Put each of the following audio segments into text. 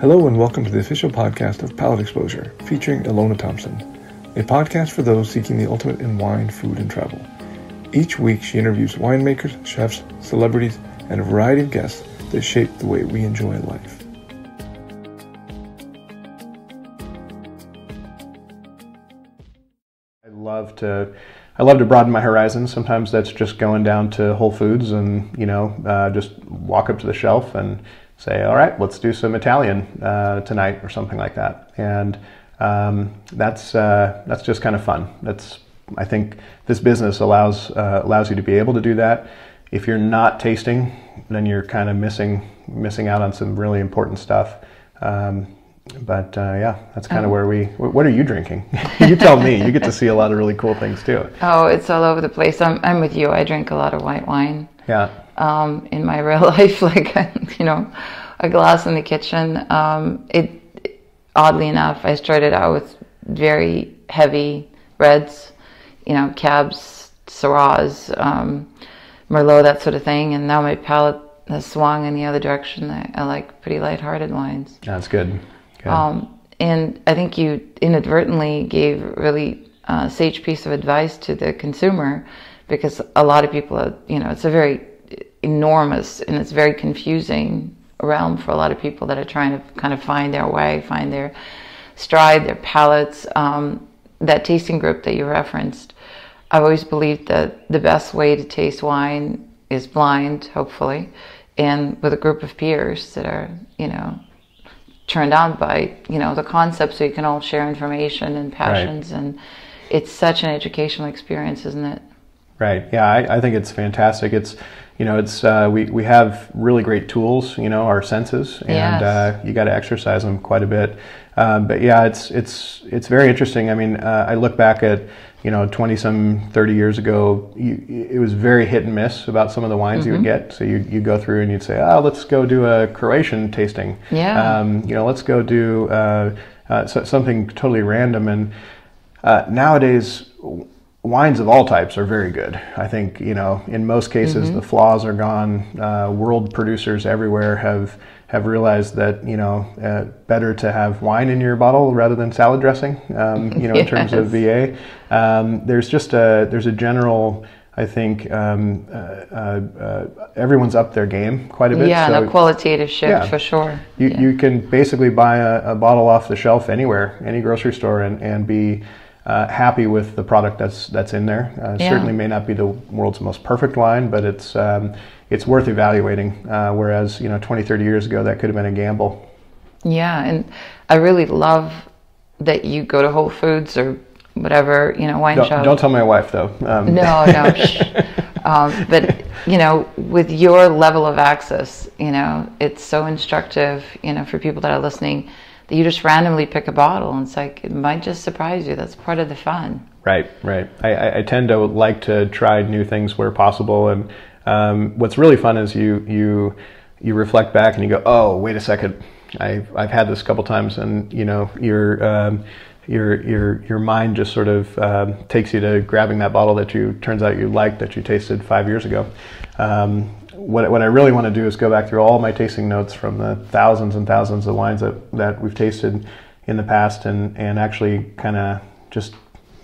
Hello and welcome to the official podcast of Palate Exposure, featuring Ilona Thompson, a podcast for those seeking the ultimate in wine, food, and travel. Each week she interviews winemakers, chefs, celebrities, and a variety of guests that shape the way we enjoy life. I love to broaden my horizons. Sometimes that's just going down to Whole Foods and, just walk up to the shelf and say, all right, let's do some Italian tonight or something like that. And that's just kind of fun. I think this business allows you to be able to do that. If you're not tasting, then you're kind of missing out on some really important stuff. But that's kind of where what are you drinking? You tell me. You get to see a lot of really cool things too. Oh, it's all over the place. I'm with you. I drink a lot of white wine. Yeah. In my real life, like, a glass in the kitchen. Oddly enough, I started out with very heavy reds, Cabs, Syrahs, Merlot, that sort of thing. And now my palate has swung in the other direction. I like pretty lighthearted wines. That's good. And I think you inadvertently gave a really sage piece of advice to the consumer, because a lot of people are, it's a very enormous and it's very confusing realm for a lot of people that are trying to kind of find their way, find their stride, their palates. That tasting group that you referenced, I've always believed that the best way to taste wine is blind, hopefully, and with a group of peers that are, turned on by, the concept, so you can all share information and passions. Right. And it's such an educational experience, isn't it? Right. Yeah, I think it's fantastic. It's, we have really great tools, our senses, and yes. You got to exercise them quite a bit. But yeah, it's very interesting. I mean, I look back at, 30 years ago, it was very hit and miss about some of the wines you would get. So you go through and you'd say, oh, let's go do a Croatian tasting. Yeah. Let's go do something totally random. And nowadays, wines of all types are very good. I think, in most cases, the flaws are gone. World producers everywhere have realized that, better to have wine in your bottle rather than salad dressing, in terms of VA. There's a general, I think, everyone's upped their game quite a bit. Yeah, so, a qualitative shift for sure. You can basically buy a bottle off the shelf anywhere, any grocery store, and be happy with the product that's in there. Certainly may not be the world's most perfect wine, but it's worth evaluating. Whereas 20, 30 years ago, that could have been a gamble. Yeah, and I really love that you go to Whole Foods or whatever wine shop. Don't tell my wife though. No. But with your level of access, it's so instructive, for people that are listening, that you just randomly pick a bottle and it's like, it might just surprise you. That's part of the fun. Right. I tend to like to try new things where possible. And what's really fun is you reflect back and you go, oh, wait a second. I've had this a couple times, and your mind just sort of takes you to grabbing that bottle that turns out you liked, that you tasted 5 years ago. What I really want to do is go back through all my tasting notes from the thousands and thousands of wines that we've tasted in the past, and actually kind of just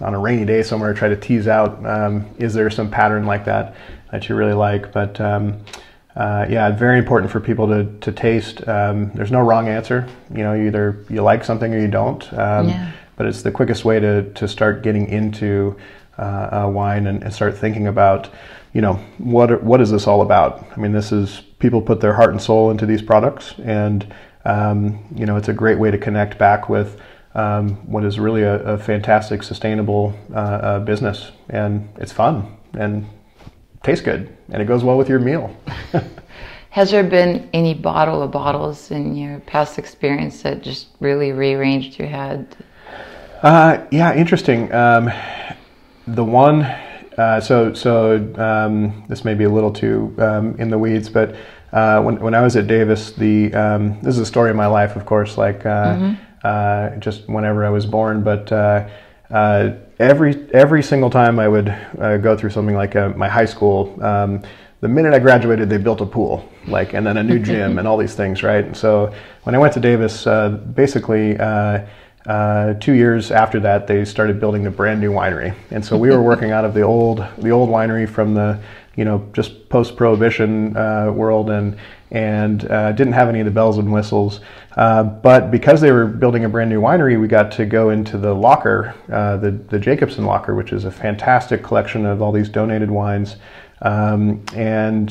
on a rainy day somewhere try to tease out, is there some pattern like that you really like? But very important for people to taste. There's no wrong answer. Either you like something or you don't. But it's the quickest way to start getting into wine and start thinking about, what is this all about? I mean, this is, people put their heart and soul into these products, and it's a great way to connect back with what is really a fantastic, sustainable business, and it's fun and tastes good, and it goes well with your meal. Has there been any bottle or bottles in your past experience that just really rearranged your head? Interesting. The one, this may be a little too in the weeds, but when I was at Davis, this is a story of my life, of course, like just whenever I was born, but every single time I would go through something like my high school, the minute I graduated, they built a pool, like, and then a new gym and all these things, right? And so when I went to Davis, basically 2 years after that, they started building a brand new winery. And so we were working out of the old winery from the, just post-prohibition world, and didn't have any of the bells and whistles. But because they were building a brand new winery, we got to go into the locker, the Jacobson locker, which is a fantastic collection of all these donated wines. And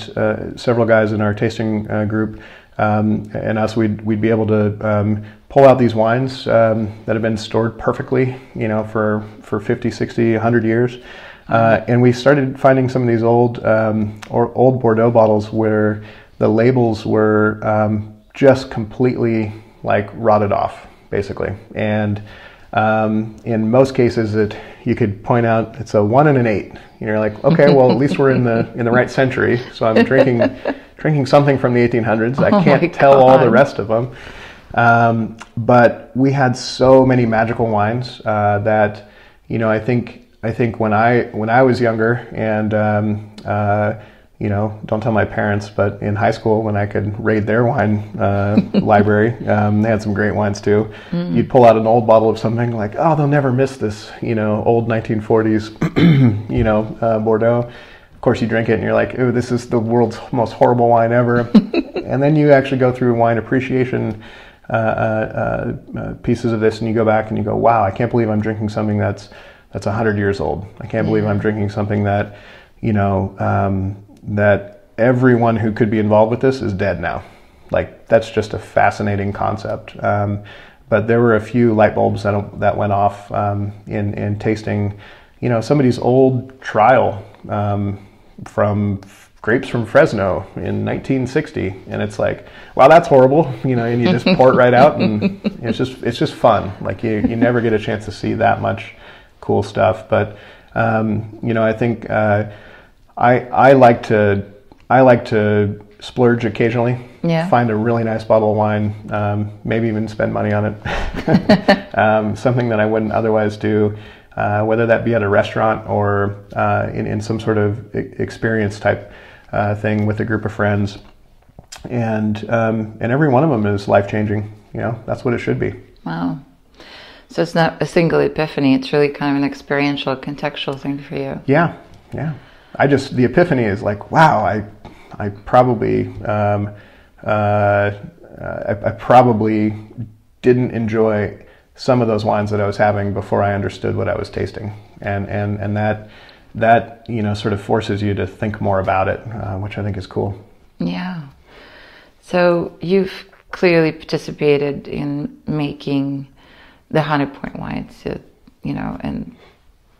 several guys in our tasting group and us, we'd be able to pull out these wines that have been stored perfectly, for 50, 60, 100 years. And we started finding some of these old Bordeaux bottles where the labels were just completely like rotted off, basically. And in most cases, you could point out it's a 1 and an 8. You're like, okay, well, at least we're in the right century. So I'm drinking something from the 1800s. I can't tell all the rest of them. But we had so many magical wines that, I think when I was younger, and don't tell my parents, but in high school when I could raid their wine library, they had some great wines too. Mm. You'd pull out an old bottle of something like, oh, they'll never miss this, old 1940s, Bordeaux. Of course, you drink it and you're like, ooh, this is the world's most horrible wine ever. And then you actually go through wine appreciation pieces of this, and you go back and you go, wow, I can't believe I'm drinking something that's 100 years old. I can't believe I'm drinking something that, that everyone who could be involved with this is dead now. Like, that's just a fascinating concept. But there were a few light bulbs that went off in tasting, somebody's old trial from grapes from Fresno in 1960, and it's like, wow, that's horrible, and you just pour it right out, and it's just fun. Like, you never get a chance to see that much cool stuff. But I think I like to splurge occasionally. Yeah. Find a really nice bottle of wine, maybe even spend money on it. Something that I wouldn't otherwise do, whether that be at a restaurant or in some sort of experience type thing with a group of friends. And every one of them is life-changing. That's what it should be. Wow. So it's not a single epiphany, it's really kind of an experiential, contextual thing for you. Yeah. The epiphany is like, wow, I probably didn't enjoy some of those wines that I was having before I understood what I was tasting. And that sort of forces you to think more about it, which I think is cool. Yeah. So you've clearly participated in making the 100-point wines, and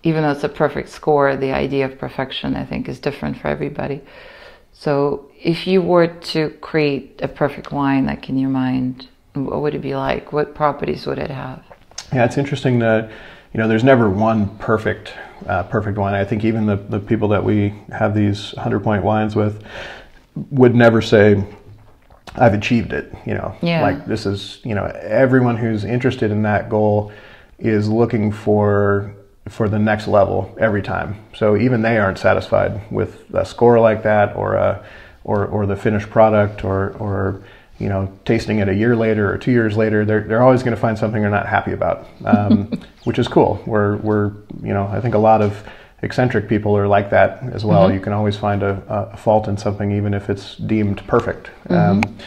even though it's a perfect score, the idea of perfection, I think, is different for everybody. So if you were to create a perfect wine, like in your mind, what would it be like? What properties would it have? Yeah, it's interesting that, there's never one perfect wine. I think even the people that we have these 100-point wines with would never say, I've achieved it, like this is, everyone who's interested in that goal is looking for the next level every time. So even they aren't satisfied with a score like that, or the finished product, or tasting it a year later or 2 years later. They're always going to find something they're not happy about, which is cool. We're I think a lot of eccentric people are like that as well. Mm-hmm. You can always find a fault in something, even if it's deemed perfect. Mm-hmm.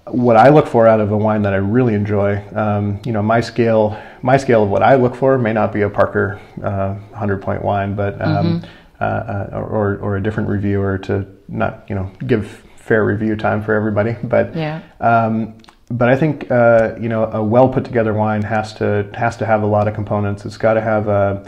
What I look for out of a wine that I really enjoy, my scale of what I look for may not be a Parker 100-point wine, but or a different reviewer to not give fair review time for everybody. But but I think a well put together wine has to have a lot of components. It's got to have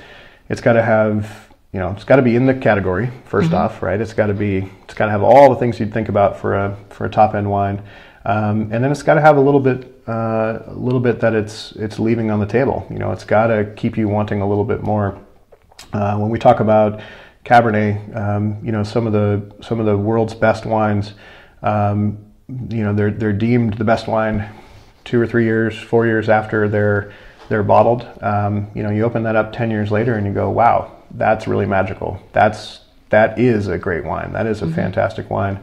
it's got to be in the category first off, right? It's got to have all the things you'd think about for a top end wine. And then it's got to have a little bit that it's leaving on the table. It's got to keep you wanting a little bit more. When we talk about Cabernet, some of the world's best wines, they're deemed the best wine 2 or 3 years, 4 years after they're bottled. You open that up 10 years later and you go, wow, that's really magical. That's that is a great wine. That is a fantastic wine.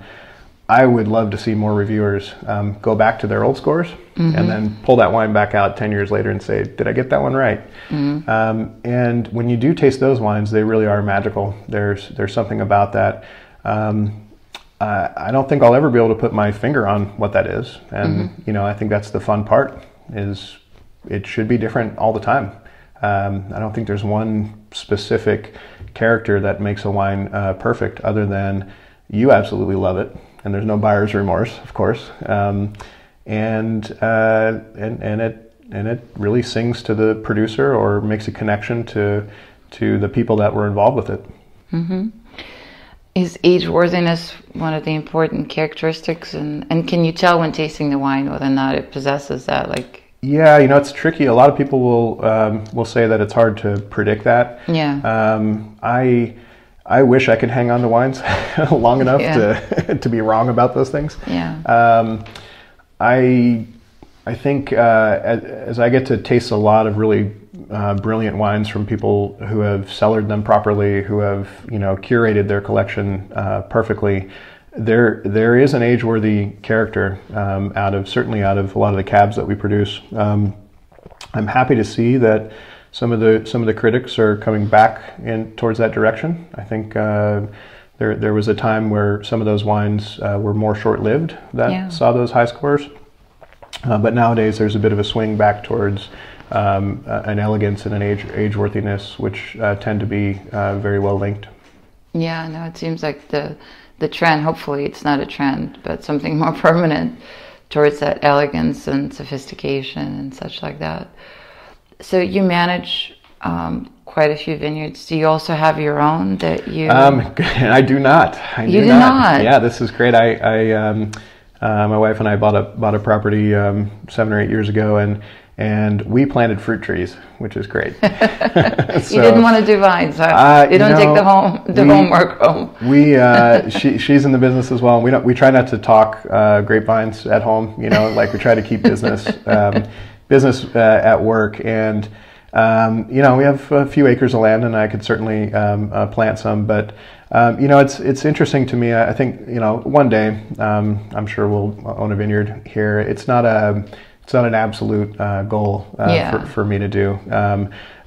I would love to see more reviewers go back to their old scores and then pull that wine back out 10 years later and say, did I get that one right? And when you do taste those wines, they really are magical. There's something about that. I don't think I'll ever be able to put my finger on what that is. And, you know, I think that's the fun part, is it should be different all the time. I don't think there's one specific character that makes a wine perfect, other than you absolutely love it, and there's no buyer's remorse, of course, and it really sings to the producer or makes a connection to the people that were involved with it. Is age worthiness one of the important characteristics, and can you tell when tasting the wine whether or not it possesses that? Like, yeah, you know, it's tricky. A lot of people will say that it's hard to predict that. Yeah. I wish I could hang on to wines long enough to be wrong about those things. Yeah. I think as I get to taste a lot of really brilliant wines from people who have cellared them properly, who have, you know, curated their collection perfectly, there is an age-worthy character certainly out of a lot of the cabs that we produce. I'm happy to see that some of the critics are coming back towards that direction. I think there was a time where some of those wines were more short-lived that saw those high scores, but nowadays there's a bit of a swing back towards an elegance and an age-worthiness, which tend to be very well linked. Yeah, no, it seems like the trend, hopefully it's not a trend, but something more permanent towards that elegance and sophistication and such like that. So you manage quite a few vineyards. Do you also have your own that you... I do not. You do not? Yeah, this is great. My wife and I bought a property 7 or 8 years ago, and we planted fruit trees, which is great. So, you didn't want to do vines, huh? You don't take the homework home. She's in the business as well. We try not to talk grapevines at home. You know, like we try to keep business at work. And you know, we have a few acres of land, and I could certainly plant some. But you know, it's interesting to me. I think, you know, one day I'm sure we'll own a vineyard here. It's not an absolute goal for me to do.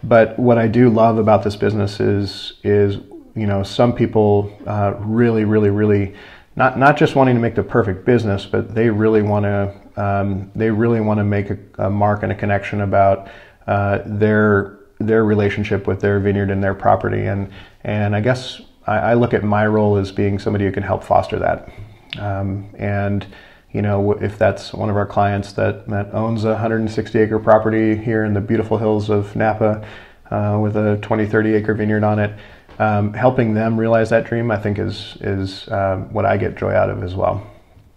But what I do love about this business is you know, some people really not just wanting to make the perfect business, but they really want to make a mark and a connection about their relationship with their vineyard and their property. And I guess I look at my role as being somebody who can help foster that. And you know, if that's one of our clients that owns a 160-acre property here in the beautiful hills of Napa with a 20-30 acre vineyard on it, helping them realize that dream, I think is what I get joy out of as well.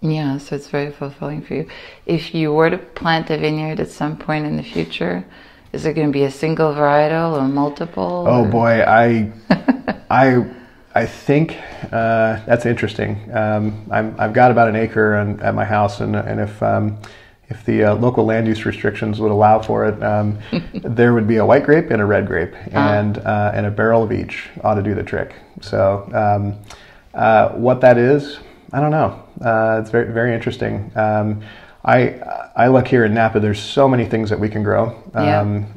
Yeah, so it's very fulfilling for you. If you were to plant a vineyard at some point in the future, is it going to be a single varietal or multiple? Oh boy, I think that's interesting. I've got about an acre at my house, and if the local land use restrictions would allow for it, there would be a white grape and a red grape, and a barrel of each ought to do the trick. So what that is, I don't know. It's very, very interesting. I look here in Napa. There's so many things that we can grow.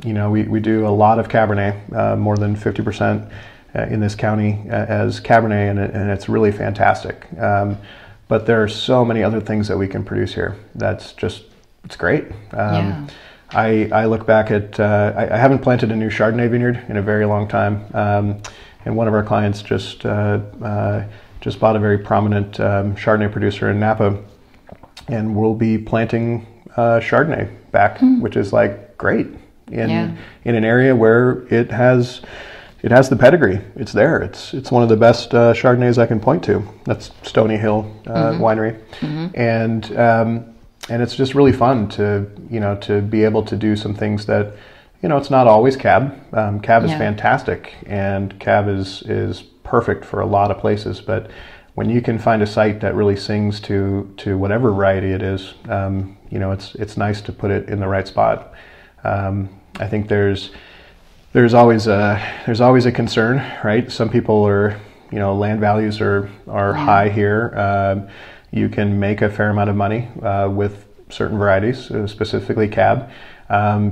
You know, we do a lot of Cabernet, more than 50%. In this county as Cabernet, and it's really fantastic. But there are so many other things that we can produce here. It's great. I look back at, I haven't planted a new Chardonnay vineyard in a very long time. And one of our clients just bought a very prominent Chardonnay producer in Napa, and we'll be planting Chardonnay back, which is like great in an area where it has the pedigree. It's there. It's one of the best Chardonnays I can point to. That's Stony Hill Winery, and it's just really fun to be able to do some things that, you know, it's not always Cab. Cab is fantastic, and Cab is perfect for a lot of places. But when you can find a site that really sings to whatever variety it is, you know, it's nice to put it in the right spot. I think there's always a concern, right? Some people are, land values are high here. You can make a fair amount of money with certain varieties, specifically Cab.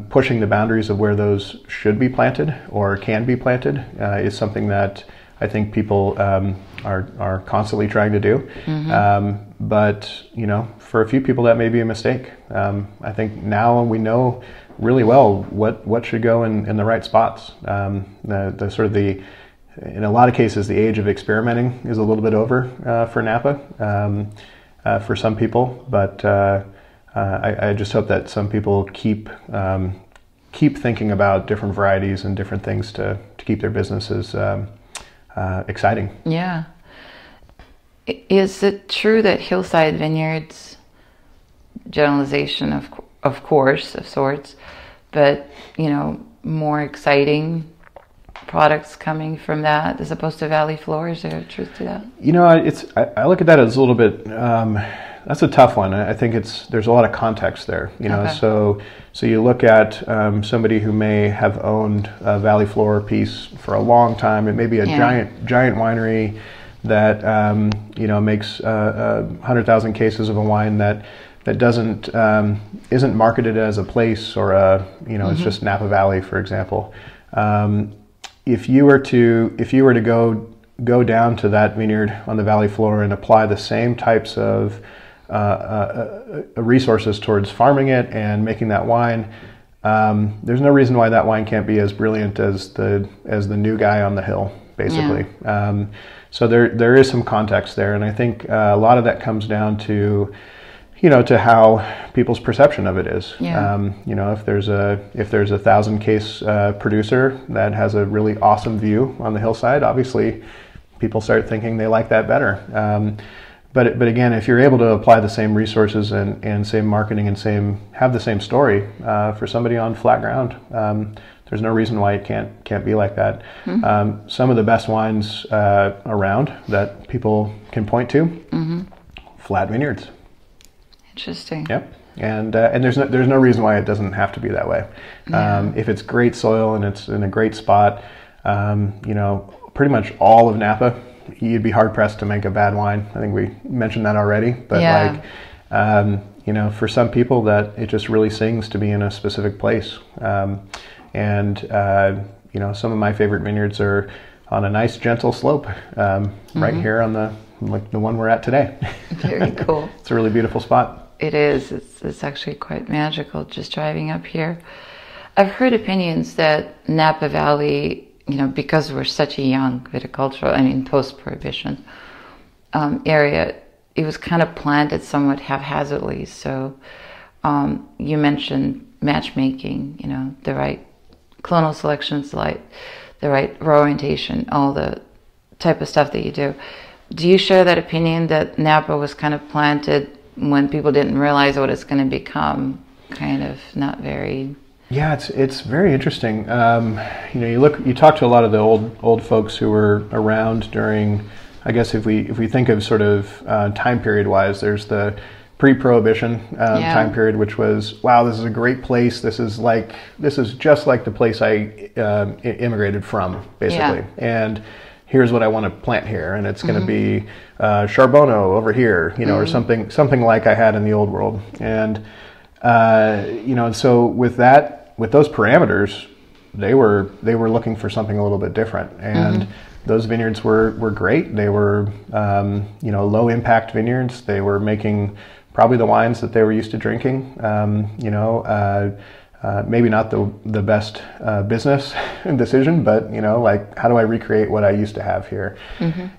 Pushing the boundaries of where those should be planted or can be planted is something that I think people are constantly trying to do. But for a few people that may be a mistake. I think now we know really well what should go in the right spots. The sort of in a lot of cases, the age of experimenting is a little bit over for Napa for some people, but I just hope that some people keep thinking about different varieties and different things to keep their businesses exciting. Yeah. Is it true that Hillside Vineyards, generalization of course, of sorts, but more exciting products coming from that as opposed to Valley Floor? Is there a truth to that? I look at that as a little bit. That's a tough one. I think there's a lot of context there. Okay. So you look at somebody who may have owned a Valley Floor piece for a long time. It may be a giant winery that makes 100,000 cases of a wine that isn't marketed as a place or it's just Napa Valley, for example. If you were to go down to that vineyard on the Valley Floor and apply the same types of resources towards farming it and making that wine, there's no reason why that wine can't be as brilliant as the new guy on the hill, basically. Yeah. So there is some context there, and I think a lot of that comes down to to how people's perception of it is. Yeah. If there's a 1,000 case producer that has a really awesome view on the hillside, obviously people start thinking they like that better. But again, if you're able to apply the same resources and same marketing and have the same story for somebody on flat ground, there's no reason why it can't be like that. Some of the best wines around that people can point to, flat vineyards. Interesting. Yep. And there's no reason why it doesn't have to be that way. Yeah. If it's great soil and it's in a great spot, pretty much all of Napa, you'd be hard pressed to make a bad wine. I think we mentioned that already. But for some people, that it just really sings to be in a specific place. Some of my favorite vineyards are on a nice gentle slope, right here on the one we're at today. Very cool. It's a really beautiful spot. It is. It's actually quite magical just driving up here. I've heard opinions that Napa Valley, because we're such a young viticultural, post-prohibition area, it was kind of planted somewhat haphazardly. So you mentioned matchmaking, the right clonal selections, the right row orientation, all the type of stuff that you do. Do you share that opinion that Napa was kind of planted when people didn't realize what it's going to become? Kind of not very... Yeah, it's very interesting. You talk to a lot of the old folks who were around during, I guess if we think of sort of time period wise, there's the pre-prohibition time period, which was, wow, this is a great place. This is just like the place I immigrated from, basically. Yeah. And here's what I want to plant here, and it's going to be Charbonneau over here, or something like I had in the old world. And and so with those parameters, they were looking for something a little bit different. And those vineyards were great. They were low impact vineyards. They were making probably the wines that they were used to drinking. Maybe not the best business decision, but how do I recreate what I used to have here?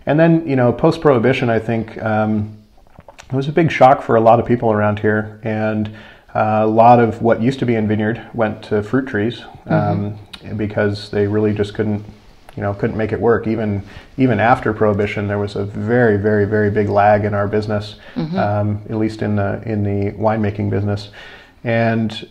And then post-prohibition, I think it was a big shock for a lot of people around here, and a lot of what used to be in vineyard went to fruit trees because they really just couldn't make it work. Even after prohibition, there was a very, very, very big lag in our business, at least in the winemaking business. And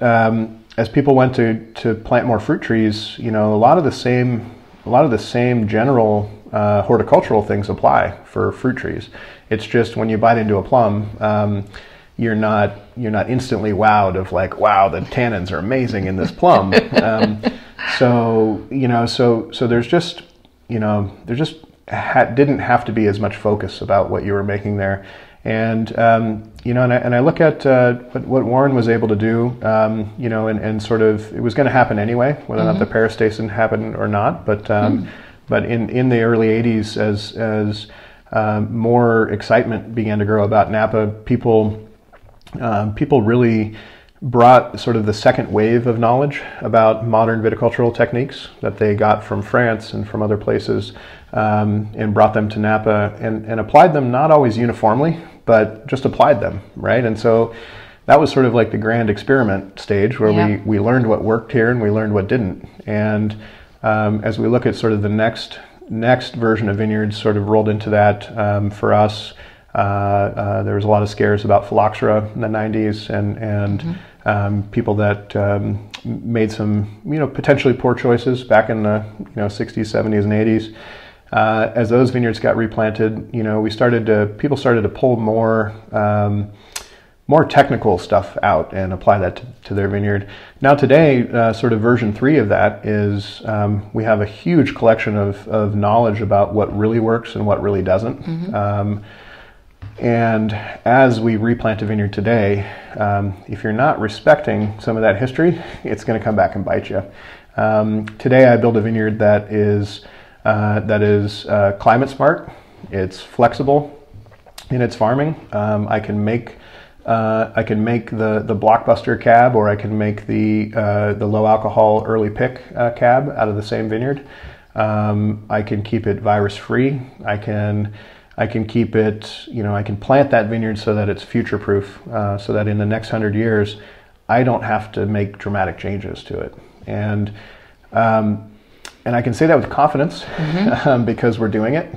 as people went to plant more fruit trees, a lot of the same general horticultural things apply for fruit trees. It's just when you bite into a plum, you're not instantly wowed of like, wow, the tannins are amazing in this plum. So there's just didn't have to be as much focus about what you were making there. And and I look at what Warren was able to do, and sort of it was going to happen anyway, whether or not the peristation happened or not. But in the early '80s, as more excitement began to grow about Napa, people really brought sort of the second wave of knowledge about modern viticultural techniques that they got from France and from other places, and brought them to Napa and applied them, not always uniformly, but just applied them, right? And so that was sort of like the grand experiment stage where we learned what worked here and we learned what didn't. And as we look at sort of the next version of Vineyards sort of rolled into that, for us, there was a lot of scares about phylloxera in the 90s and people that made some potentially poor choices back in the 60s, 70s, and 80s. As those vineyards got replanted, people started to pull more technical stuff out and apply that to their vineyard. Now today, sort of version 3 of that is we have a huge collection of knowledge about what really works and what really doesn't. And as we replant a vineyard today, if you're not respecting some of that history, it's going to come back and bite you. Today I build a vineyard that is climate smart. It's flexible in its farming. I can make the blockbuster cab, or I can make the low alcohol early pick cab out of the same vineyard. I can keep it virus free. I can keep it, I can plant that vineyard so that it's future proof, so that in the next 100 years, I don't have to make dramatic changes to it. And I can say that with confidence because we're doing it.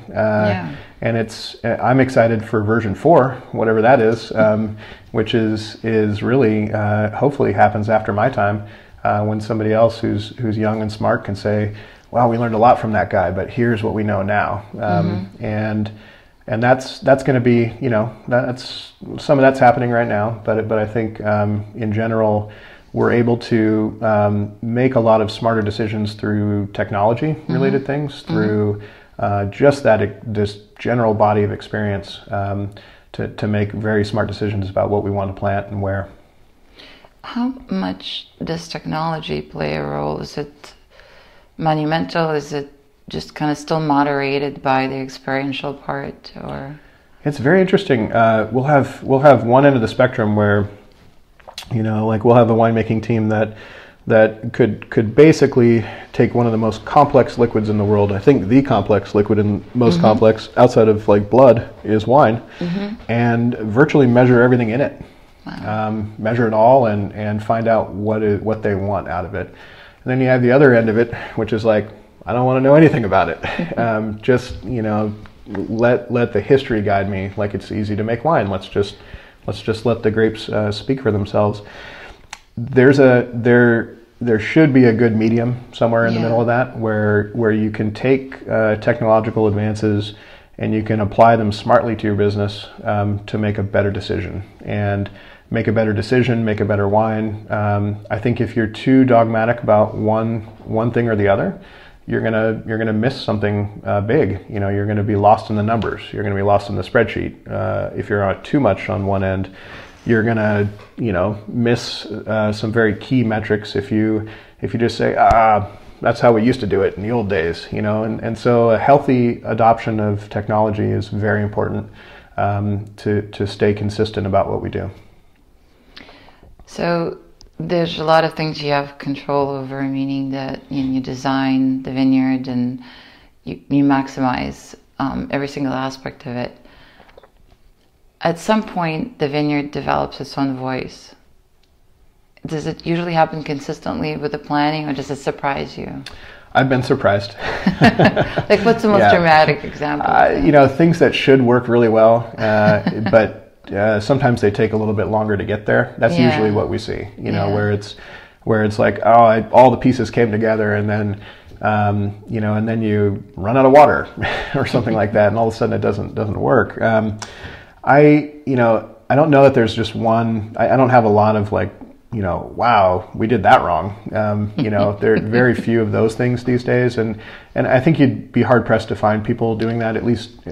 And I'm excited for version 4, whatever that is, which is really, hopefully happens after my time, when somebody else who's young and smart can say, wow, we learned a lot from that guy, but here's what we know now. And that's going to be, that's some of that's happening right now, but I think in general we're able to make a lot of smarter decisions through technology related things, through just this general body of experience, to make very smart decisions about what we want to plant and where. How much does technology play a role? Is it monumental? Is it just kind of still moderated by the experiential part, or? It's very interesting. We'll have one end of the spectrum where, we'll have a winemaking team that could basically take one of the most complex liquids in the world. I think the complex liquid and most complex outside of blood is wine, and virtually measure everything in it. Wow. Measure it all and find out what they want out of it. And then you have the other end of it, which is I don't want to know anything about it. Just let the history guide me. Like it's easy to make wine. Let's just let the grapes speak for themselves. There should be a good medium somewhere in the middle of that, where you can take technological advances and you can apply them smartly to your business, to make a better decision and make a better decision, make a better wine. I think if you're too dogmatic about one thing or the other, you're gonna miss something big. You're gonna be lost in the numbers. You're gonna be lost in the spreadsheet. If you're too much on one end, you're gonna miss some very key metrics. If you just say that's how we used to do it in the old days, and so a healthy adoption of technology is very important, to stay consistent about what we do. So there's a lot of things you have control over, meaning that you design the vineyard and you maximize every single aspect of it. At some point, the vineyard develops its own voice. Does it usually happen consistently with the planning, or does it surprise you? I've been surprised. What's the most dramatic example? Things that should work really well, but sometimes they take a little bit longer to get there. That's usually what we see, where it's like, all the pieces came together and then, and then you run out of water or something like that, and all of a sudden it doesn't work. I don't know that there's just one. I don't have a lot of wow, we did that wrong. There are very few of those things these days. And I think you'd be hard pressed to find people doing that, at least,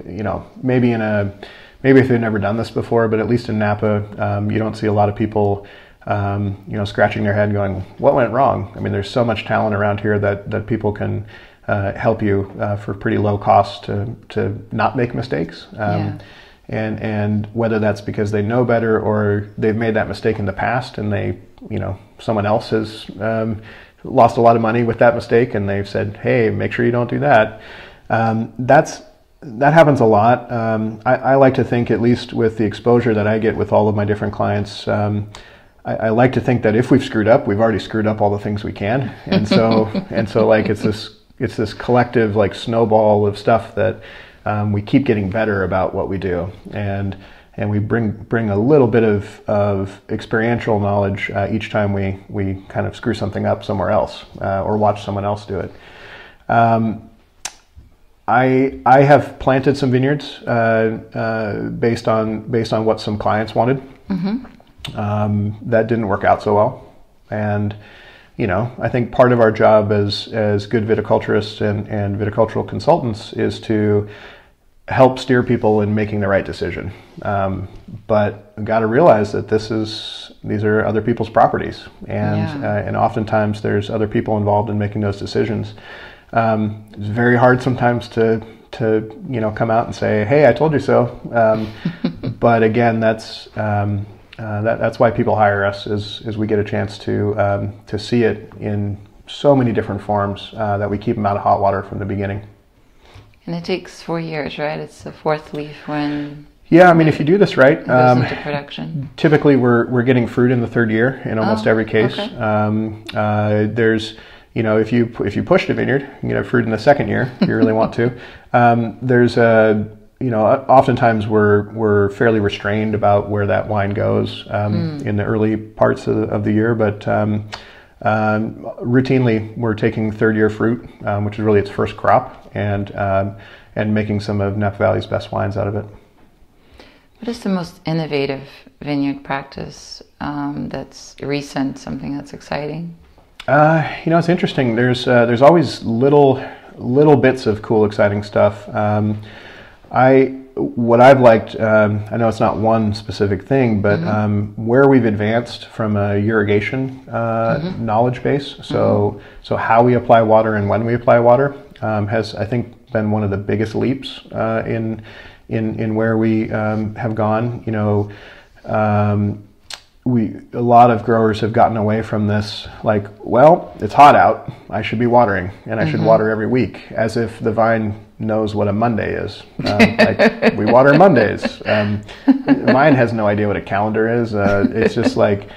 maybe if they've never done this before, but at least in Napa, you don't see a lot of people, scratching their head going, what went wrong? I mean, there's so much talent around here that people can help you for pretty low cost to not make mistakes. And whether that's because they know better or they've made that mistake in the past and someone else has lost a lot of money with that mistake and they've said, hey, make sure you don't do that. That happens a lot. I like to think, at least with the exposure that I get with all of my different clients, I like to think that if we've screwed up, we've already screwed up all the things we can. And so like it's this collective like snowball of stuff that we keep getting better about what we do, and we bring a little bit of experiential knowledge each time we kind of screw something up somewhere else or watch someone else do it. I have planted some vineyards based on what some clients wanted. That didn't work out so well, and I think part of our job as good viticulturists and viticultural consultants is to help steer people in making the right decision. But we've got to realize that these are other people's properties, and oftentimes there's other people involved in making those decisions. It's very hard sometimes to come out and say, hey, I told you so. But again, that's why people hire us, is we get a chance to see it in so many different forms that we keep them out of hot water from the beginning. And it takes 4 years, right? It's the fourth leaf when... Yeah, I mean, if you do this right, it goes into production. Typically we're getting fruit in the third year in almost every case. Okay. There's, if you pushed a vineyard, you can get fruit in the second year if you really want to. There's oftentimes we're fairly restrained about where that wine goes in the early parts of the year, but routinely we're taking third year fruit, which is really its first crop, and making some of Napa Valley's best wines out of it. What is the most innovative vineyard practice that's recent, something that's exciting? It's interesting. There's always little bits of cool, exciting stuff. What I've liked, I know it's not one specific thing, but where we've advanced from a irrigation knowledge base, so how we apply water and when we apply water has, I think, been one of the biggest leaps in where we have gone. A lot of growers have gotten away from this, like, well, it's hot out, I should be watering, and I should water every week, as if the vine knows what a Monday is. Like, we water Mondays. Mine has no idea what a calendar is. It's just like,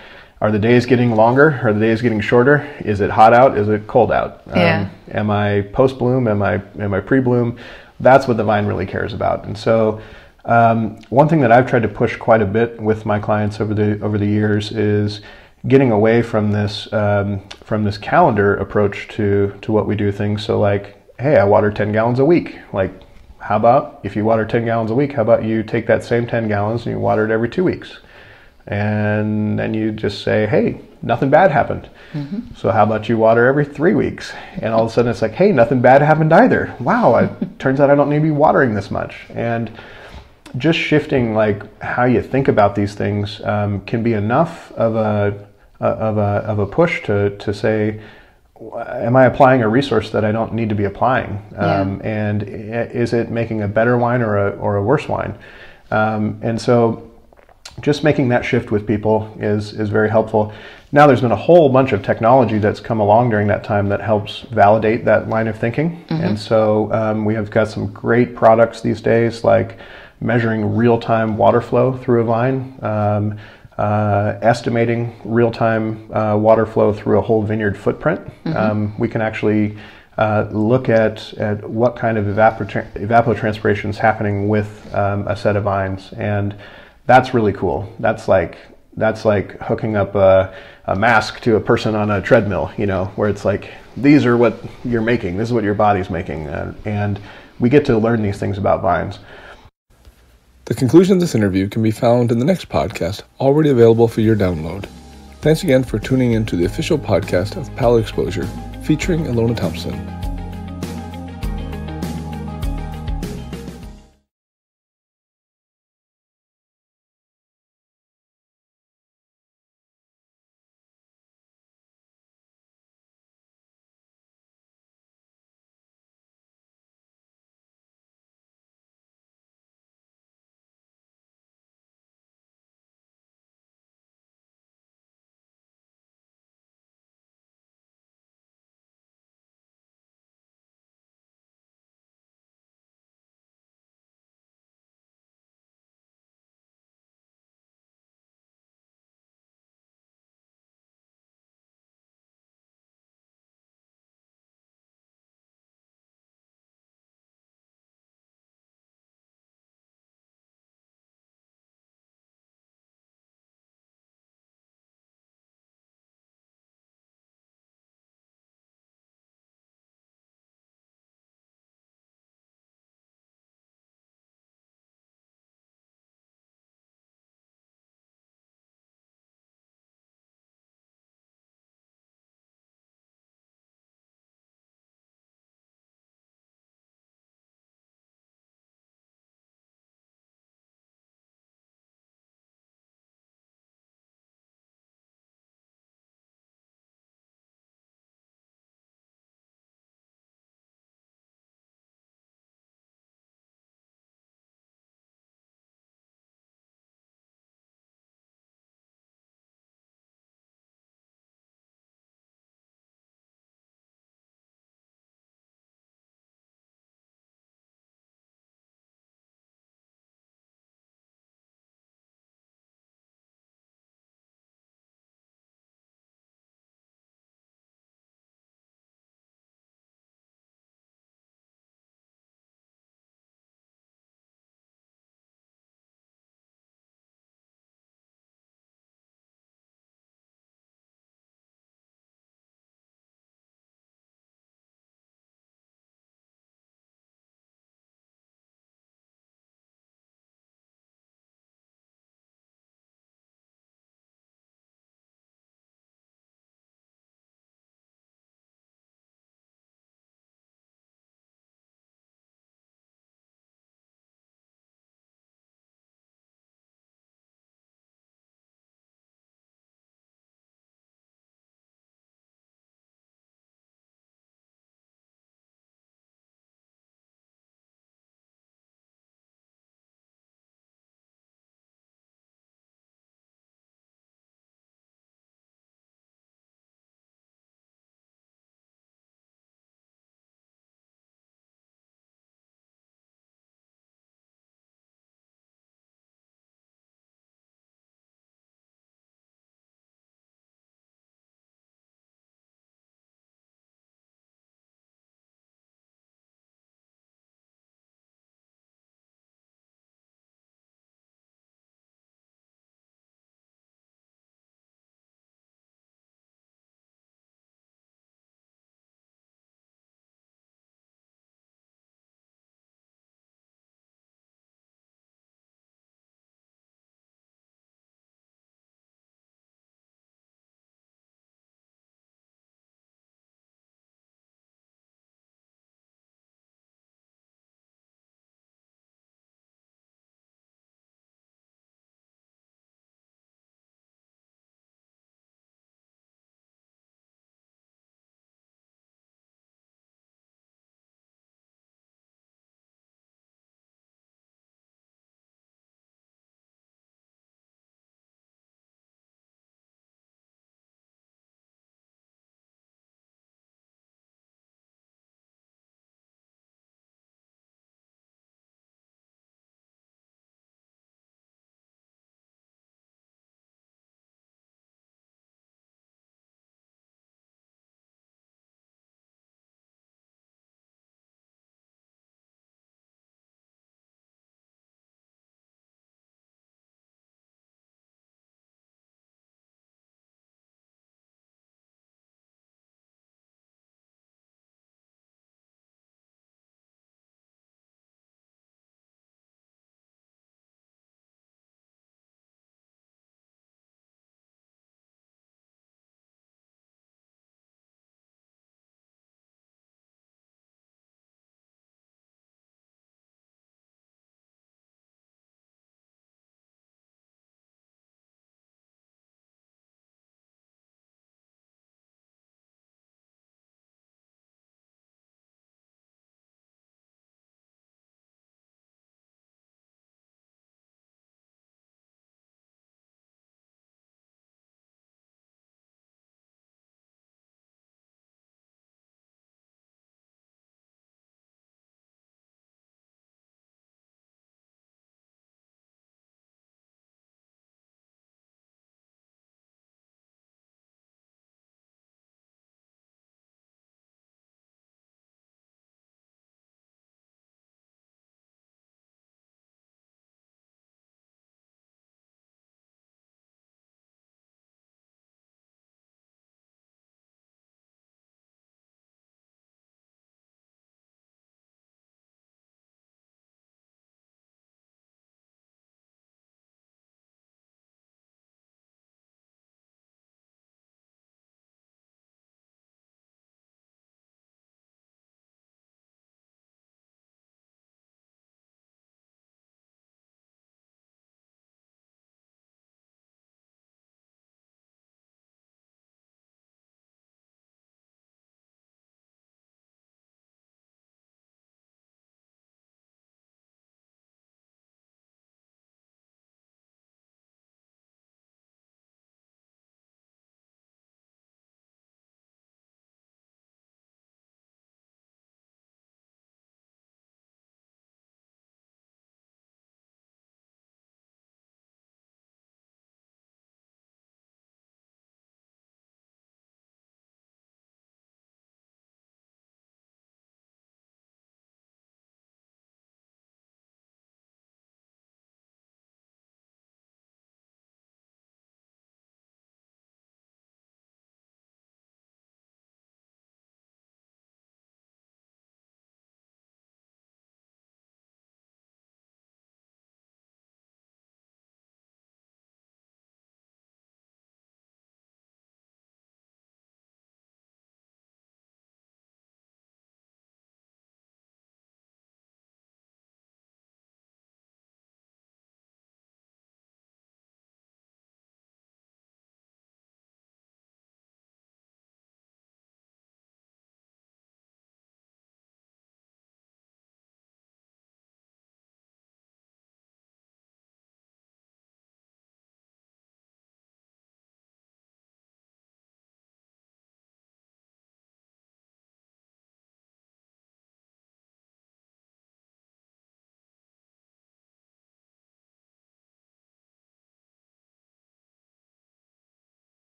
are the days getting longer? Are the days getting shorter? Is it hot out? Is it cold out? Am I post-bloom? Am I pre-bloom? That's what the vine really cares about. And so one thing that I've tried to push quite a bit with my clients over the years is getting away from this calendar approach to what we do things. So like, hey, I water 10 gallons a week. Like, how about if you water 10 gallons a week, how about you take that same 10 gallons and you water it every 2 weeks? And then you just say, hey, nothing bad happened. So how about you water every 3 weeks? And all of a sudden it's like, hey, nothing bad happened either. Wow, turns out I don't need to be watering this much. And just shifting like how you think about these things can be enough of a push to say, am I applying a resource that I don't need to be applying? And is it making a better wine or a worse wine? And so just making that shift with people is very helpful. Now there's been a whole bunch of technology that's come along during that time that helps validate that line of thinking. And so we have got some great products these days, like measuring real-time water flow through a vine, estimating real-time water flow through a whole vineyard footprint. We can actually look at what kind of evapotranspiration is happening with a set of vines, and that's really cool. That's like hooking up a mask to a person on a treadmill, where it's like, these are what you're making, this is what your body's making, and we get to learn these things about vines. The conclusion of this interview can be found in the next podcast, already available for your download. Thanks again for tuning in to the official podcast of Palate Exposure, featuring Ilona Thompson.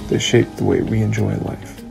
that shape the way we enjoy life.